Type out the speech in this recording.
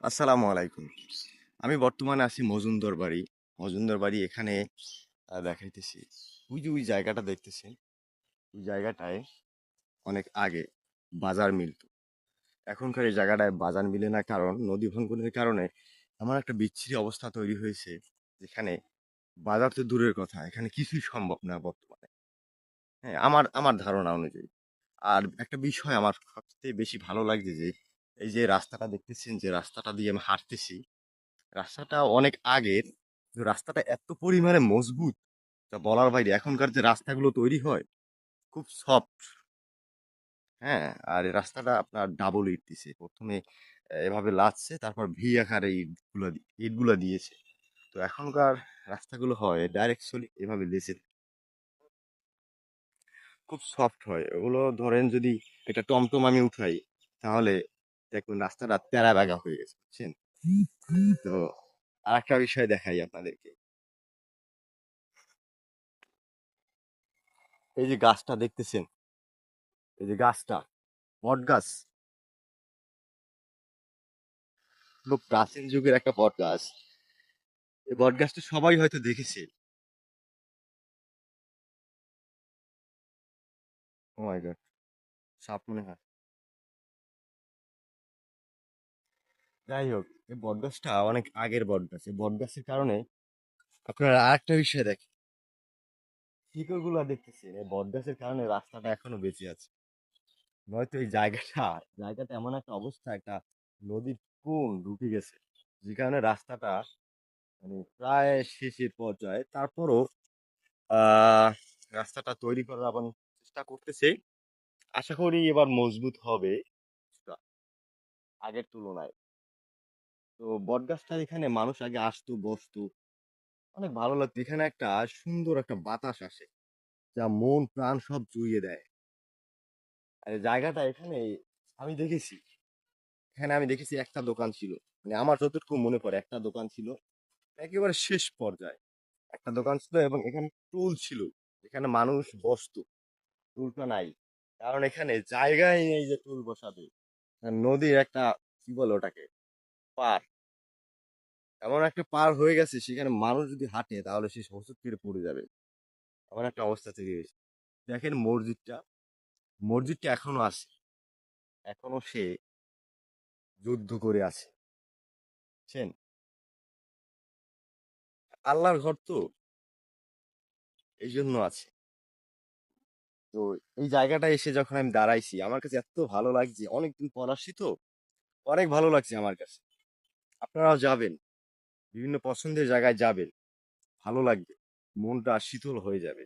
আসসালামু আলাইকুম। আমি বর্তমানে আছি মজুমদার বাড়ি। মজুমদার বাড়ি এখানে দেখাইতেছি। ওই জায়গাটা দেখতেছেন, ওই জায়গাটায় অনেক আগে বাজার মিলত। এখনকার এই জায়গাটায় বাজার মিলে না, কারণ নদী ভাঙ্গনের কারণে এমন একটা বিচ্ছিরি অবস্থা তৈরি হয়েছে যেখানে বাজার তো দূরের কথা, এখানে কিছুই সম্ভব না বর্তমানে। হ্যাঁ, আমার আমার ধারণা অনুযায়ী। আর একটা বিষয় আমার সবচেয়ে বেশি ভালো লাগছে যে এই যে রাস্তাটা দেখতেছেন, যে রাস্তাটা দিয়ে আমি হাঁটতেছি, রাস্তাটা অনেক আগের। কিন্তু রাস্তাটা এত পরিমাণে মজবুত, তা বলার বাইরে। এখনকার যে রাস্তাগুলো তৈরি হয় খুব সফট। হ্যাঁ, আর এই রাস্তাটা আপনার ডাবল ইট দিছে প্রথমে, এভাবে লাচছে, তারপর ভি আকারে ইটগুলা দিয়েছে। তো এখনকার রাস্তাগুলো হয় ডাইরেক্ট সলি এভাবে লেসে, খুব সফট হয় ওগুলো। ধরেন যদি একটা টমটম আমি উঠাই, তাহলে দেখুন রাস্তাটা তেরা বেগা হয়ে গেছে, বুঝছেন? তো আর একটা বিষয় দেখাই আপনাদেরকে। এই যে গাছটা দেখতেছেন, এই যে গাছটা বট গাছ, খুব প্রাচীন যুগের একটা বট গাছ। এই বট গাছটা সবাই হয়তো দেখেছে। ও মাই গড, সাপ মনে হয়। যাই হোক, এই বট গাছটা অনেক আগের বট গাছ। এই বট গাছের কারণে আপনারা আরেকটা বিষয় দেখেন, শিকড় গুলা দেখতেছেন, এই বট গাছের কারণে রাস্তাটা এখনো বেঁচে আছে। নয়তো এই জায়গাটা এমন একটা অবস্থা, একটা নদীর কোন ঢুকে গেছে, যে কারণে রাস্তাটা মানে প্রায় শেষের পর্যায়ে। তারপরও আহ রাস্তাটা তৈরি করার আবার চেষ্টা করতেছে। আশা করি এবার মজবুত হবে কিছুটা আগের তুলনায়। তো বটগাছটা এখানে মানুষ আগে আসতো, বসতো, অনেক ভালো লাগতো। এখানে একটা সুন্দর একটা বাতাস আসে, যা মন প্রাণ সব জুড়িয়ে দেয়। আর এই জায়গাটা এখানে আমি দেখেছি একটা দোকান ছিল, মানে আমার যতটুকু মনে পড়ে একটা দোকান ছিল একেবারে শেষ পর্যায়ে। একটা দোকান ছিল এবং এখানে টুল ছিল, এখানে মানুষ বসতো। টুলটা নাই, কারণ এখানে জায়গায় নেই যে টুল বসাবে। আর নদীর একটা, কি বলে ওটাকে, পার, এমন একটা পার হয়ে গেছে, সেখানে মানুষ যদি হাঁটে তাহলে সে হোঁচট খেয়ে পড়ে যাবে, এমন একটা অবস্থা তৈরি হয়েছে। দেখেন মসজিদটা, মসজিদটা এখনো আছে, এখনো সে যুদ্ধ করে আছে, বুঝছেন? আল্লাহর ঘর তো, এই জন্য আছে। তো এই জায়গাটা এসে যখন আমি দাঁড়াইছি, আমার কাছে এত ভালো লাগছে, অনেকদিন পর আসছি তো, অনেক ভালো লাগছে আমার কাছে। আপনারাও যাবেন, বিভিন্ন পছন্দের জায়গায় যাবেন, ভালো লাগবে, মনটা শীতল হয়ে যাবে।